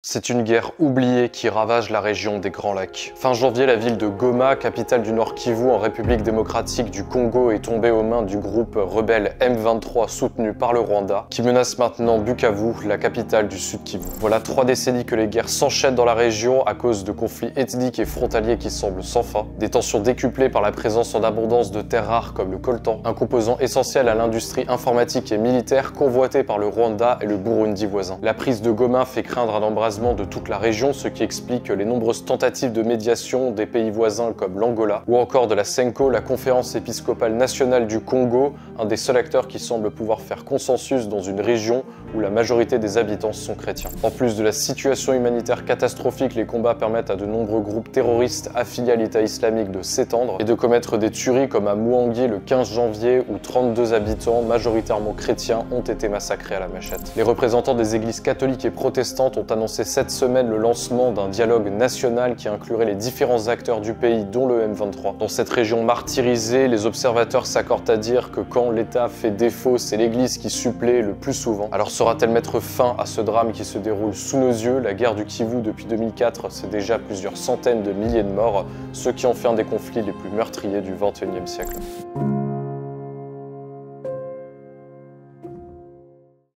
C'est une guerre oubliée qui ravage la région des Grands Lacs. Fin janvier, la ville de Goma, capitale du Nord Kivu en République démocratique du Congo, est tombée aux mains du groupe rebelle M23 soutenu par le Rwanda, qui menace maintenant Bukavu, la capitale du Sud Kivu. Voilà 3 décennies que les guerres s'enchaînent dans la région à cause de conflits ethniques et frontaliers qui semblent sans fin, des tensions décuplées par la présence en abondance de terres rares comme le coltan, un composant essentiel à l'industrie informatique et militaire convoitée par le Rwanda et le Burundi voisin. La prise de Goma fait craindre un embrasement de toute la région, ce qui explique les nombreuses tentatives de médiation des pays voisins comme l'Angola ou encore de la SENCO, la conférence épiscopale nationale du Congo, un des seuls acteurs qui semble pouvoir faire consensus dans une région où la majorité des habitants sont chrétiens. En plus de la situation humanitaire catastrophique, les combats permettent à de nombreux groupes terroristes affiliés à l'État islamique de s'étendre et de commettre des tueries comme à Mouangui le 15 janvier où 32 habitants, majoritairement chrétiens, ont été massacrés à la machette. Les représentants des églises catholiques et protestantes ont annoncé cette semaine le lancement d'un dialogue national qui inclurait les différents acteurs du pays, dont le M23. Dans cette région martyrisée, les observateurs s'accordent à dire que quand l'État fait défaut, c'est l'Église qui supplée le plus souvent. Alors saura-t-elle mettre fin à ce drame qui se déroule sous nos yeux? La guerre du Kivu depuis 2004, c'est déjà plusieurs centaines de milliers de morts, ce qui en fait un des conflits les plus meurtriers du XXIe siècle.